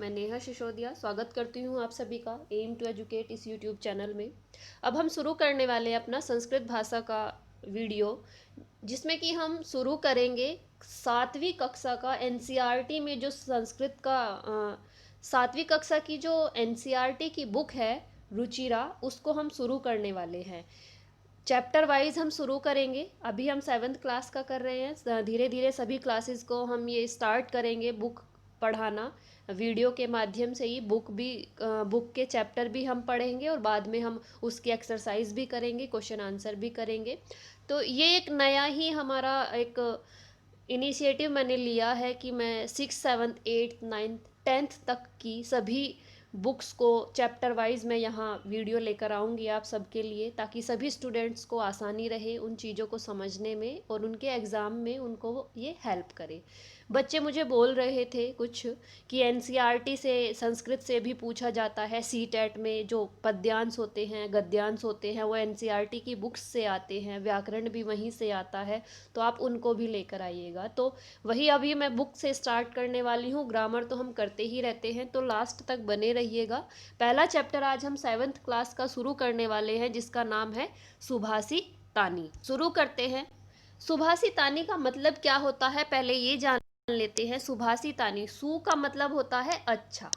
मैं नेहा सिसोदिया स्वागत करती हूँ आप सभी का एम टू एजुकेट इस यूट्यूब चैनल में। अब हम शुरू करने वाले हैं अपना संस्कृत भाषा का वीडियो, जिसमें कि हम शुरू करेंगे 7वीं कक्षा का एनसीईआरटी में जो संस्कृत का 7वीं कक्षा की जो एनसीईआरटी की बुक है रुचिरा, उसको हम शुरू करने वाले हैं। चैप्टर वाइज हम शुरू करेंगे। अभी हम 7th क्लास का कर रहे हैं, धीरे धीरे सभी क्लासेस को हम ये स्टार्ट करेंगे बुक पढ़ाना। वीडियो के माध्यम से ही बुक के चैप्टर भी हम पढ़ेंगे और बाद में हम उसकी एक्सरसाइज भी करेंगे, क्वेश्चन आंसर भी करेंगे। तो ये एक नया ही हमारा एक इनिशिएटिव मैंने लिया है कि मैं 6, 7, 8, 9, 10th तक की सभी बुक्स को चैप्टर वाइज मैं यहाँ वीडियो लेकर आऊँगी आप सबके लिए, ताकि सभी स्टूडेंट्स को आसानी रहे उन चीज़ों को समझने में और उनके एग्ज़ाम में उनको ये हेल्प करे। बच्चे मुझे बोल रहे थे कुछ कि एनसीईआरटी से संस्कृत से भी पूछा जाता है, सीटेट में जो पद्यांश होते हैं, गद्यांश होते हैं, वो एनसीईआरटी की बुक्स से आते हैं, व्याकरण भी वहीं से आता है, तो आप उनको भी लेकर आइएगा। तो वही अभी मैं बुक से स्टार्ट करने वाली हूँ। ग्रामर तो हम करते ही रहते हैं, तो लास्ट तक बने रहिएगा। पहला चैप्टर आज हम 7th क्लास का शुरू करने वाले हैं, जिसका नाम है सुभाषी तानी। शुरू करते हैं। सुभाषी तानी का मतलब क्या होता है, पहले ये जान लेते हैं। सुभाषी तानी, सु का मतलब होता है अच्छा।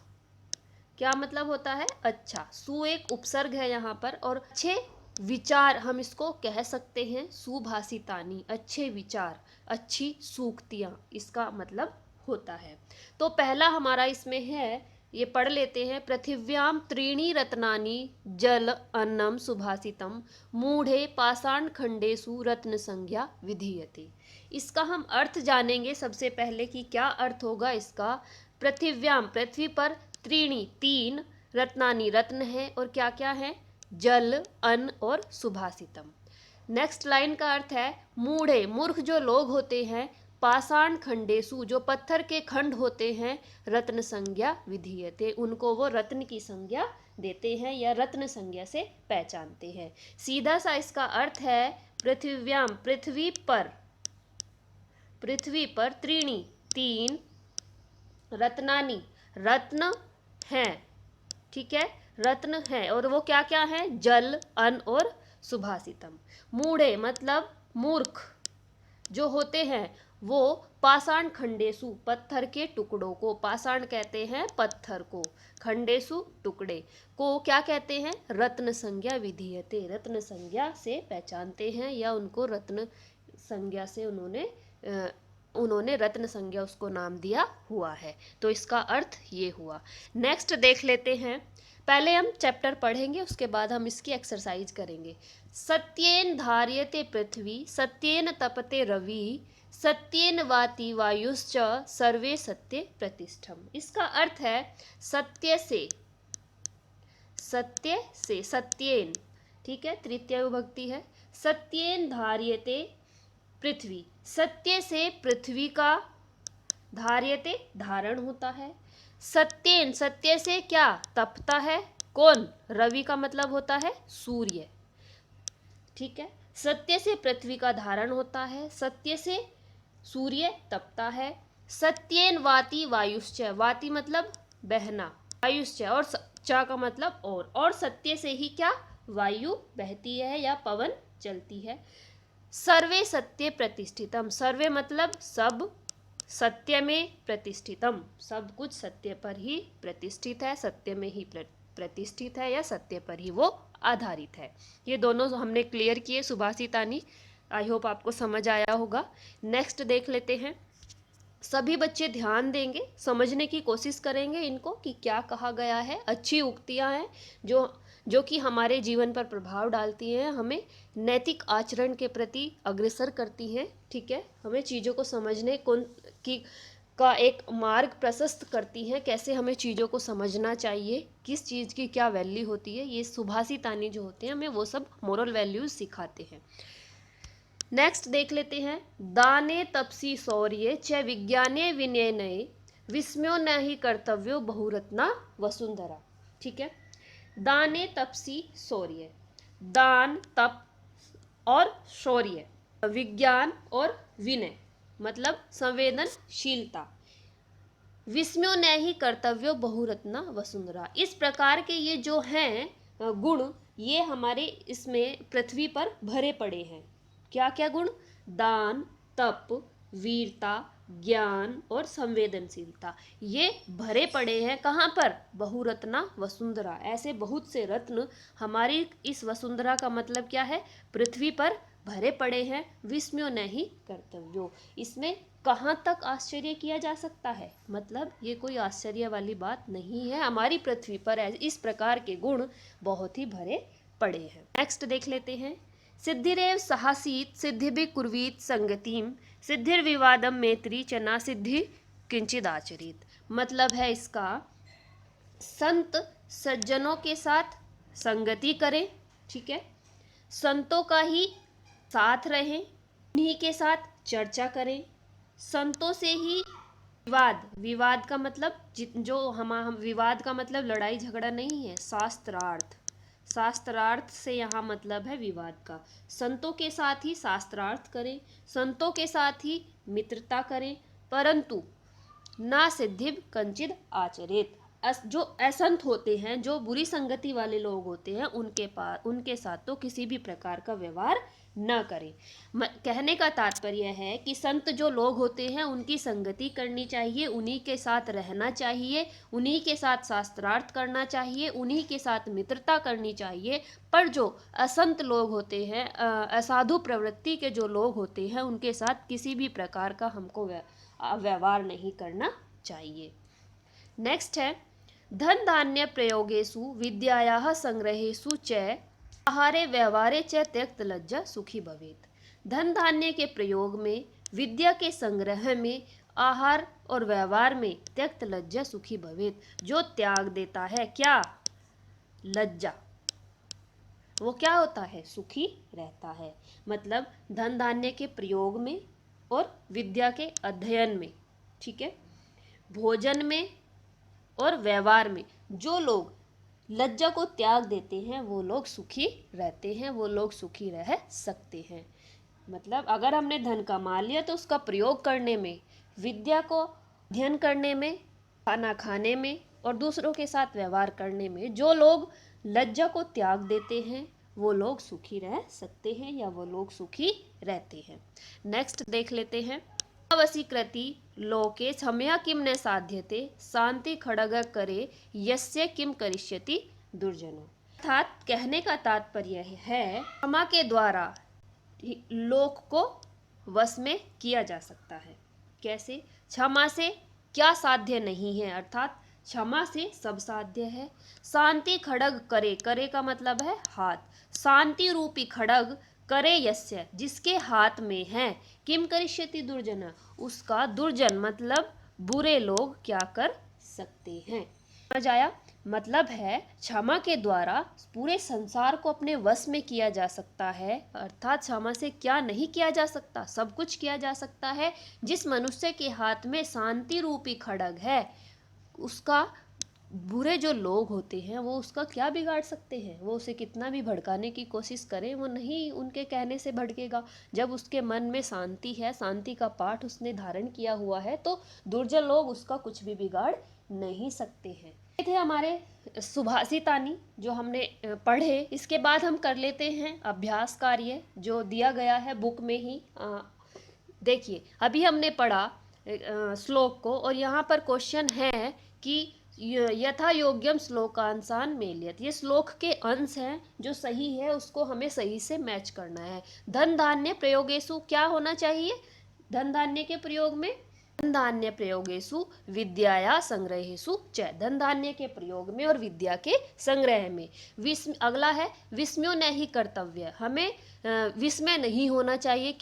क्या मतलब होता है? अच्छा। सु एक उपसर्ग है यहाँ पर, और अच्छे विचार हम इसको कह सकते हैं। सुभाषितानी, अच्छे विचार, अच्छी सूक्तियाँ, इसका मतलब होता है। तो पहला हमारा इसमें है, ये पढ़ लेते हैं। पृथिव्याम त्रीणि रत्नानि जल अन्नम सुभाषितम मूढ़े पाषाण खंडेषु रत्न संज्ञा विधीयते। इसका हम अर्थ जानेंगे सबसे पहले कि क्या अर्थ होगा इसका। पृथिव्याम, पृथ्वी पर, त्रीणी, तीन, रत्नानी, रत्न है, और क्या क्या है? जल, अन्न और सुभाषितम। नेक्स्ट लाइन का अर्थ है मूढ़े, मूर्ख जो लोग होते हैं, पाषाण खंडेसु, जो पत्थर के खंड होते हैं, रत्न संज्ञा विधीयते, उनको वो रत्न की संज्ञा देते हैं या रत्न संज्ञा से पहचानते हैं। सीधा सा इसका अर्थ है पृथिव्याम, पृथ्वी पर, पृथ्वी पर, त्रीणी, तीन, रत्नानी, रत्न हैं, ठीक है, रत्न है, और वो क्या क्या है? जल, अन्न और सुभाषितम। मूढ़े मतलब मूर्ख जो होते हैं, वो पाषाण खंडेसु, पत्थर के टुकड़ों को, पाषाण कहते हैं पत्थर को, खंडेसु टुकड़े को क्या कहते हैं? रत्न संज्ञा विधीयते, रत्न संज्ञा से पहचानते हैं, या उनको रत्न संज्ञा से उन्होंने रत्न संज्ञा उसको नाम दिया हुआ है। तो इसका अर्थ ये हुआ। नेक्स्ट देख लेते हैं। पहले हम चैप्टर पढ़ेंगे, उसके बाद हम इसकी एक्सरसाइज करेंगे। सत्येन धार्यते पृथ्वी, सत्येन तपते रवि, सत्येन वाति वायुश्च सर्वे सत्य प्रतिष्ठम। इसका अर्थ है सत्य से, सत्य से, सत्येन, ठीक है, तृतीय विभक्ति है। सत्येन धार्यते पृथ्वी, सत्य से पृथ्वी का, धार्यते धारण होता है। सत्येन, सत्य से क्या? तपता है। कौन? रवि का मतलब होता है सूर्य, ठीक है। सत्य से पृथ्वी का धारण होता है, सत्य से सूर्य तपता है। सत्येन वाति वायुश्च, वाति मतलब बहना, वायुश्च, और चा का मतलब और सत्य से ही क्या? वायु बहती है या पवन चलती है। सर्वे सत्य प्रतिष्ठितम, सर्वे मतलब सब, सत्य में प्रतिष्ठितम, सब कुछ सत्य पर ही प्रतिष्ठित है, सत्य में ही प्रतिष्ठित है, या सत्य पर ही वो आधारित है। ये दोनों हमने क्लियर किए सुभाषितानी। आई होप आपको समझ आया होगा। नेक्स्ट देख लेते हैं। सभी बच्चे ध्यान देंगे, समझने की कोशिश करेंगे इनको कि क्या कहा गया है। अच्छी उक्तियां हैं जो कि हमारे जीवन पर प्रभाव डालती हैं, हमें नैतिक आचरण के प्रति अग्रसर करती हैं, ठीक है, हमें चीज़ों को समझने का एक मार्ग प्रशस्त करती हैं, कैसे हमें चीज़ों को समझना चाहिए, किस चीज़ की क्या वैल्यू होती है। ये सुभाषितानी जो होते हैं हमें वो सब मोरल वैल्यूज सिखाते हैं। नेक्स्ट देख लेते हैं। दाने तपसी शौर्य च विज्ञाने विनयने विस्मयो न ही कर्तव्यो बहुरत्ना वसुंधरा, ठीक है। दाने तपसी शौर्य, दान, तप और शौर्य, विज्ञान और विनय मतलब संवेदनशीलता, विस्म्यो न ही कर्तव्यो बहुरत्ना वसुंधरा। इस प्रकार के ये जो हैं गुण, ये हमारे इसमें पृथ्वी पर भरे पड़े हैं। क्या क्या गुण? दान, तप, वीरता, ज्ञान और संवेदनशीलता, ये भरे पड़े हैं कहाँ पर? बहुरत्ना वसुंधरा। ऐसे बहुत से रत्न हमारी इस वसुंधरा का मतलब क्या है? पृथ्वी पर भरे पड़े हैं। विस्म्यो नहीं कर्तव्यो, इसमें कहाँ तक आश्चर्य किया जा सकता है? मतलब ये कोई आश्चर्य वाली बात नहीं है, हमारी पृथ्वी पर इस प्रकार के गुण बहुत ही भरे पड़े हैं। नेक्स्ट देख लेते हैं। सिद्धिरेव साहसीत सिद्धिभि कुर्वीत संगतिम सिद्धिर्विवादम मैत्री चना सिद्धि किंचिद आचरित। मतलब है इसका, संत सज्जनों के साथ संगति करें, ठीक है, संतों का ही साथ रहें, उन्हीं के साथ चर्चा करें, संतों से ही विवाद का मतलब जो हम विवाद का मतलब लड़ाई झगड़ा नहीं है, शास्त्रार्थ से यहाँ मतलब है विवाद का। संतों के साथ ही शास्त्रार्थ करें, संतों के साथ ही मित्रता करें, परंतु ना सिद्धिब कंचिद आचरित। जो असंत होते हैं, जो बुरी संगति वाले लोग होते हैं, उनके साथ तो किसी भी प्रकार का व्यवहार न करें। कहने का तात्पर्य है कि संत जो लोग होते हैं उनकी संगति करनी चाहिए, उन्हीं के साथ रहना चाहिए, उन्हीं के साथ शास्त्रार्थ करना चाहिए, उन्हीं के साथ मित्रता करनी चाहिए। पर जो असंत लोग होते हैं, असाधु प्रवृत्ति के जो लोग होते हैं, उनके साथ किसी भी प्रकार का हमको व्यवहार नहीं करना चाहिए। नेक्स्ट है, धन धान्य प्रयोगेषु विद्यायाः संग्रहेषु च आहारे व्यवहारे च त्यक्त लज्जा सुखी भवेत्। धन धान्य के प्रयोग में, विद्या के संग्रह में, आहार और व्यवहार में त्यक्त लज्जा सुखी भवेत्। जो त्याग देता है क्या? लज्जा, वो क्या होता है? सुखी रहता है। मतलब धन धान्य के प्रयोग में और विद्या के अध्ययन में, ठीक है, भोजन में और व्यवहार में जो लोग लज्जा को त्याग देते हैं वो लोग सुखी रहते हैं, वो लोग सुखी रह सकते हैं। मतलब अगर हमने धन कमा लिया तो उसका प्रयोग करने में, विद्या को अध्ययन करने में, खाना खाने में और दूसरों के साथ व्यवहार करने में जो लोग लज्जा को त्याग देते हैं वो लोग सुखी रह सकते हैं या वो लोग सुखी रहते हैं। नेक्स्ट देख लेते हैं। वसीकृति लोके क्षमया किम न साध्यते शांति खड़ग करे यस्य किम करिष्यति दुर्जनो। अर्थात कहने का तात्पर्य है, क्षमा के द्वारा लोक को वश में किया जा सकता है। कैसे? क्षमा से क्या साध्य नहीं है, अर्थात क्षमा से सब साध्य है। शांति खड़ग करे, करे का मतलब है हाथ, शांति रूपी खड़ग करे यस्य, जिसके हाथ में है, किम करिष्यति दुर्जना, उसका दुर्जन मतलब बुरे लोग क्या कर सकते हैं। समझ आया? मतलब है क्षमा के द्वारा पूरे संसार को अपने वश में किया जा सकता है। अर्थात क्षमा से क्या नहीं किया जा सकता? सब कुछ किया जा सकता है। जिस मनुष्य के हाथ में शांति रूपी खड़ग है, उसका बुरे जो लोग होते हैं वो उसका क्या बिगाड़ सकते हैं? वो उसे कितना भी भड़काने की कोशिश करें, वो नहीं उनके कहने से भड़केगा। जब उसके मन में शांति है, शांति का पाठ उसने धारण किया हुआ है, तो दुर्जन लोग उसका कुछ भी बिगाड़ नहीं सकते हैं। ये थे हमारे सुभाषितानी जो हमने पढ़े। इसके बाद हम कर लेते हैं अभ्यास कार्य जो दिया गया है बुक में ही। देखिए अभी हमने पढ़ा श्लोक को, और यहाँ पर क्वेश्चन है कि यथा योग्यम श्लोकांशान मेलियत। ये श्लोक के अंश हैं, जो सही है उसको हमें सही से मैच करना है। धन धान्य प्रयोगेषु क्या होना चाहिए? धन धान्य के प्रयोग में, धन धान्य प्रयोगेषु विद्याया संग्रहेषु च, धन धान्य के प्रयोग में और विद्या के संग्रह में। अगला है विस्मयो न ही कर्तव्य, हमें विस्मय नहीं होना चाहिए।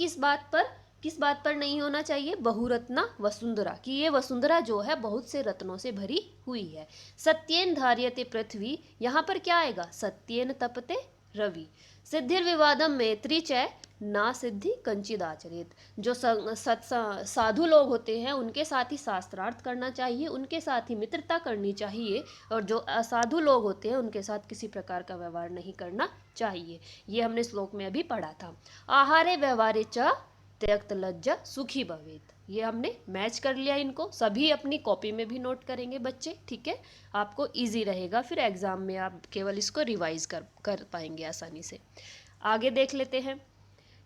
किस बात पर नहीं होना चाहिए? बहुरत्ना वसुंधरा, कि ये वसुंधरा जो है बहुत से रत्नों से भरी हुई है। सत्येन धार्यते पृथ्वी, यहाँ पर क्या आएगा? सत्येन तपते रवि। सिद्धिर्विवादम मैत्री च ना सिद्धि कंचिद आचरित। जो साधु लोग होते हैं उनके साथ ही शास्त्रार्थ करना चाहिए, उनके साथ ही मित्रता करनी चाहिए, और जो असाधु लोग होते हैं उनके साथ किसी प्रकार का व्यवहार नहीं करना चाहिए। ये हमने श्लोक में अभी पढ़ा था। आहारे व्यवहारे च त्यक्त लज्जा सुखी भवेत। ये हमने मैच कर लिया इनको, सभी अपनी कॉपी में भी नोट करेंगे बच्चे, ठीक है। आपको इजी रहेगा, फिर एग्जाम में आप केवल इसको रिवाइज कर पाएंगे आसानी से। आगे देख लेते हैं।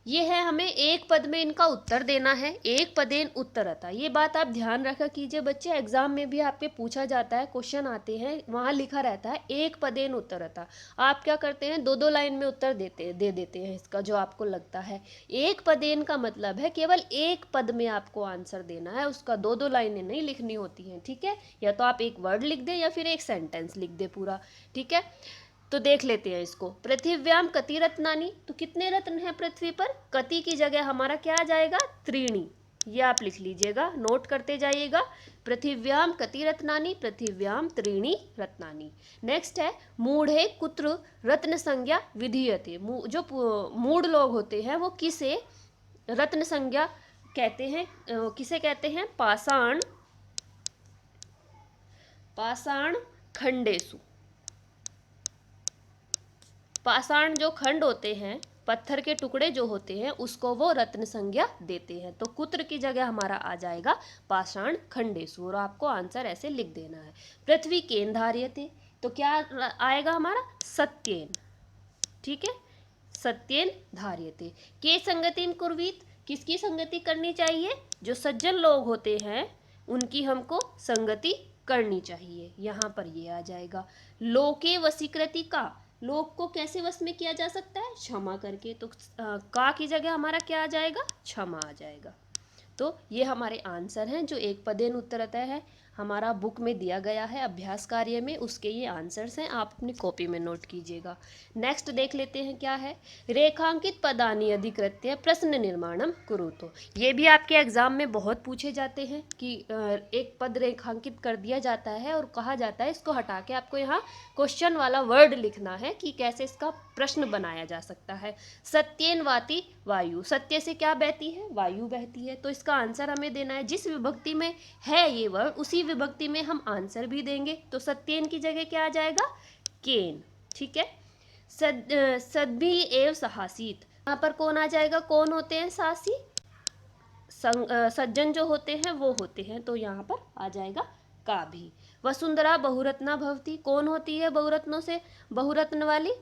ये है, हमें एक पद में इनका उत्तर देना है। एक पदेन उत्तरता, ये बात आप ध्यान रखा कीजिए बच्चे, एग्जाम में भी आपके पूछा जाता है, क्वेश्चन आते हैं, वहाँ लिखा रहता है एक पदेन उत्तरता। आप क्या करते हैं, दो दो लाइन में उत्तर दे देते हैं इसका जो आपको लगता है। एक पदेन का मतलब है केवल एक पद में आपको आंसर देना है, उसका दो दो लाइनें नहीं लिखनी होती हैं, ठीक है। या तो आप एक वर्ड लिख दें या फिर एक सेंटेंस लिख दें पूरा, ठीक है। तो देख लेते हैं इसको। पृथिव्याम कति रत्नानि, तो कितने रत्न हैं पृथ्वी पर। कति की जगह हमारा क्या आ जाएगा, त्रीणी। ये आप लिख लीजिएगा, नोट करते जाइएगा। पृथिव्याम कति रत्नानि, पृथिव्याम त्रीणी रत्नानि। नेक्स्ट है, मूढ़े कुत्र रत्न संज्ञा विधीयते। जो मूढ़ लोग होते हैं वो किसे रत्न संज्ञा कहते हैं, किसे कहते हैं, पाषाण खंडेसु। पाषाण जो खंड होते हैं, पत्थर के टुकड़े जो होते हैं, उसको वो रत्न संज्ञा देते हैं। तो कुत्र की जगह हमारा आ जाएगा पाषाण खंडेसु, और आपको आंसर ऐसे लिख देना है। पृथ्वी केन धार्यते, तो क्या आएगा हमारा, सत्येन, ठीक है, सत्येन धार्यते। के संगतिन कुर्वीत, किसकी संगति करनी चाहिए, जो सज्जन लोग होते हैं उनकी हमको संगति करनी चाहिए, यहाँ पर ये आ जाएगा। लोके वशीकृति का, लोक को कैसे वश में किया जा सकता है, क्षमा करके। तो का की जगह हमारा क्या आ जाएगा, क्षमा आ जाएगा। तो ये हमारे आंसर हैं जो एक पदेन उत्तरतः है, हमारा बुक में दिया गया है अभ्यास कार्य में, उसके ये आंसर्स हैं, आप अपनी कॉपी में नोट कीजिएगा। नेक्स्ट देख लेते हैं क्या है। रेखांकित पदानि अधिकृत्य प्रश्न निर्माणम कुरुतो। ये भी आपके एग्जाम में बहुत पूछे जाते हैं कि एक पद रेखांकित कर दिया जाता है और कहा जाता है इसको हटा के आपको यहाँ क्वेश्चन वाला वर्ड लिखना है कि कैसे इसका प्रश्न बनाया जा सकता है। सत्येन वाति वायु, सत्य से क्या बहती है, वायु बहती है। तो इसका आंसर हमें देना है, जिस विभक्ति में है ये वर्ड उसी विभक्ति में हम आंसर भी देंगे। तो सत्येन की जगह क्या आ जाएगा, केन, ठीक है। सद्भि एव सहासीत, यहाँ पर कौन आ जाएगा, कौन होते हैं सासी, सज्जन जो होते हैं वो होते हैं, तो यहाँ पर आ जाएगा का भी। वसुंधरा बहुरत्ना भवती, कौन होती है बहुरत्नों से बहुरत्न वाली,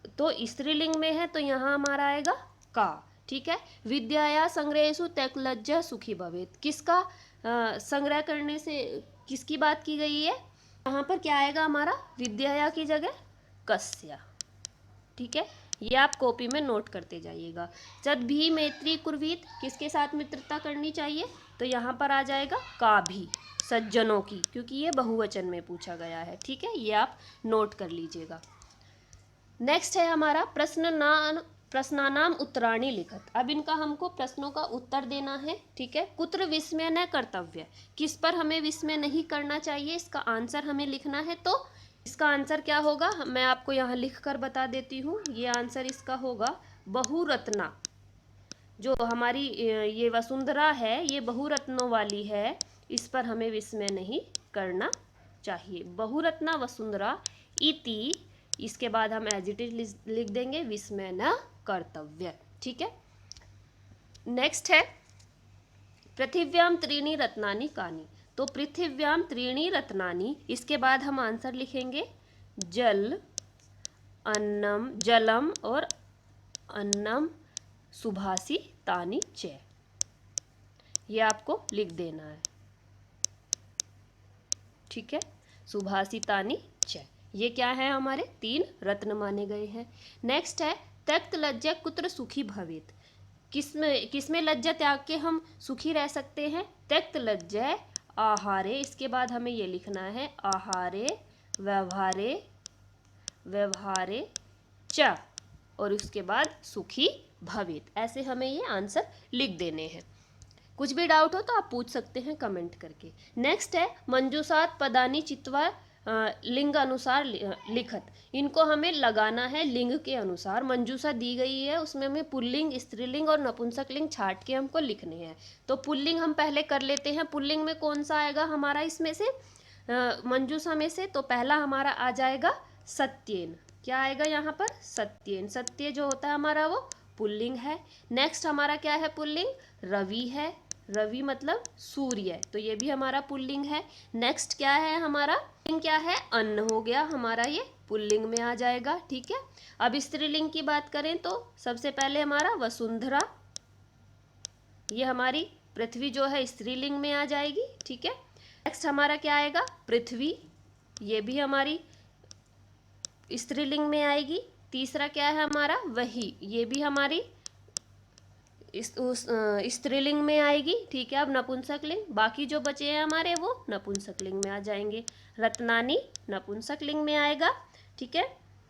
तो स्त्रीलिंग में है, तो यहाँ हमारा आएगा का, ठीक है। विद्याया संग्रहेषु त्यक्तलज्जा सुखी भवेत्, किसका संग्रह करने से किसकी बात की गई है, यहाँ पर क्या आएगा हमारा, विद्याया की जगह कस्या, ठीक है। ये आप कॉपी में नोट करते जाइएगा। जब भी मैत्री कुर्वीत, किसके साथ मित्रता करनी चाहिए, तो यहाँ पर आ जाएगा का भी, सज्जनों की, क्योंकि ये बहुवचन में पूछा गया है, ठीक है। ये आप नोट कर लीजिएगा। नेक्स्ट है हमारा प्रश्नानाम उत्तराणि लिखत। अब इनका हमको प्रश्नों का उत्तर देना है, ठीक है। कुत्र विस्मय न कर्तव्य, किस पर हमें विस्मय नहीं करना चाहिए, इसका आंसर हमें लिखना है। तो इसका आंसर क्या होगा, मैं आपको यहाँ लिख कर बता देती हूँ। ये आंसर इसका होगा बहुरत्ना, जो हमारी ये वसुंधरा है ये बहुरत्नों वाली है, इस पर हमें विस्मय नहीं करना चाहिए। बहुरत्ना वसुंधरा इति, इसके बाद हम एज इट इज लिख देंगे विस्मय न कर्तव्य, ठीक है। नेक्स्ट है पृथिव्याम त्रीणी रत्नानि कानि, तो पृथिव्याम त्रीणी रत्नानि, इसके बाद हम आंसर लिखेंगे जल अन्नम, जलम और अन्नम सुभाषी तानि च, ये आपको लिख देना है, ठीक है। सुभाषी तानि च, ये क्या है, हमारे 3 रत्न माने गए हैं। नेक्स्ट है त्यक्त लज्जा कुत्र सुखी भवेत्, किसमें लज्जा त्याग के हम सुखी रह सकते हैं, त्यक्त लज्जा आहारे, इसके बाद हमें ये लिखना है आहारे व्यवहारे च, और उसके बाद सुखी भवेत्, ऐसे हमें ये आंसर लिख देने हैं। कुछ भी डाउट हो तो आप पूछ सकते हैं कमेंट करके। नेक्स्ट है मंजूषात पदानि चित्वा लिंग अनुसार लिखत, इनको हमें लगाना है लिंग के अनुसार। मंजूषा दी गई है, उसमें हमें पुल्लिंग, स्त्रीलिंग और नपुंसकलिंग छाट के हमको लिखने हैं। तो पुल्लिंग हम पहले कर लेते हैं। पुल्लिंग में कौन सा आएगा हमारा इसमें से, मंजूषा में से, तो पहला हमारा आ जाएगा सत्येन, क्या आएगा यहाँ पर, सत्येन। सत्य जो होता है हमारा वो पुल्लिंग है। नेक्स्ट हमारा क्या है पुल्लिंग, रवि है, रवि मतलब सूर्य, तो ये भी हमारा पुल्लिंग है। नेक्स्ट क्या है हमारा, क्या है, अन्न हो गया हमारा, ये पुल्लिंग में आ जाएगा। ठीक है, अब स्त्रीलिंग की बात करें तो सबसे पहले हमारा वसुंधरा, ये हमारी पृथ्वी जो है स्त्रीलिंग में आ जाएगी। ठीक है, नेक्स्ट हमारा क्या आएगा, पृथ्वी, ये भी हमारी स्त्रीलिंग में आएगी। तीसरा क्या है हमारा, वही, ये भी हमारी स्त्रीलिंग में आएगी। ठीक है, अब नपुंसकलिंग, बाकी जो बचे हैं हमारे वो नपुंसकलिंग में आ जाएंगे। रत्नानी नपुंसकलिंग में आएगा। ठीक है,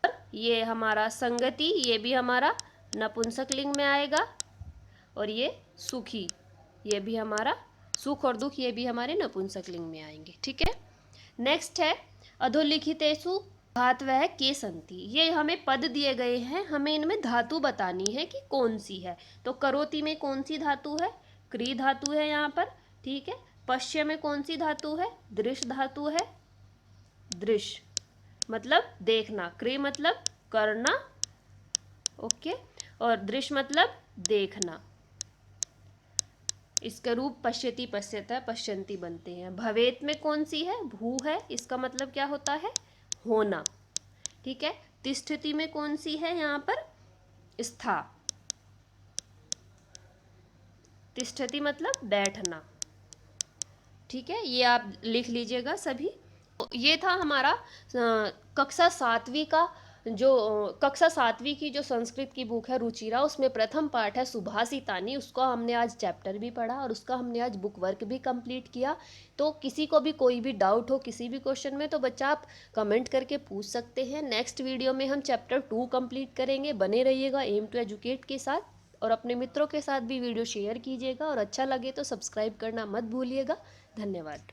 और ये हमारा संगति, ये भी हमारा नपुंसकलिंग में आएगा। और ये सुखी, ये भी हमारा, सुख और दुख ये भी हमारे नपुंसकलिंग में आएंगे। ठीक है, नेक्स्ट है अधोलिखितेषु धातवः के सन्ति, ये हमें पद दिए गए हैं, हमें इनमें धातु बतानी है कि कौन सी है। तो करोति में कौन सी धातु है, क्री धातु है यहाँ पर। ठीक है, पश्य में कौन सी धातु है, दृश धातु है, दृश मतलब देखना, क्री मतलब करना, ओके, और दृश मतलब देखना। इसका रूप पश्यति पश्यता पश्यन्ति बनते हैं। भवेत में कौन सी है, भू है, इसका मतलब क्या होता है, होना। ठीक है, तिष्ठति में कौन सी है यहाँ पर, स्था, तिष्ठति मतलब बैठना। ठीक है, ये आप लिख लीजिएगा सभी। ये था हमारा कक्षा सातवीं का, जो कक्षा सातवीं की जो संस्कृत की बुक है रुचिरा, उसमें प्रथम पाठ है सुभाषितानी, उसका हमने आज चैप्टर भी पढ़ा और उसका हमने आज बुक वर्क भी कंप्लीट किया। तो किसी को भी कोई भी डाउट हो किसी भी क्वेश्चन में तो बच्चा आप कमेंट करके पूछ सकते हैं। नेक्स्ट वीडियो में हम चैप्टर 2 कंप्लीट करेंगे। बने रहिएगा एम टू एजुकेट के साथ, और अपने मित्रों के साथ भी वीडियो शेयर कीजिएगा, और अच्छा लगे तो सब्सक्राइब करना मत भूलिएगा। धन्यवाद।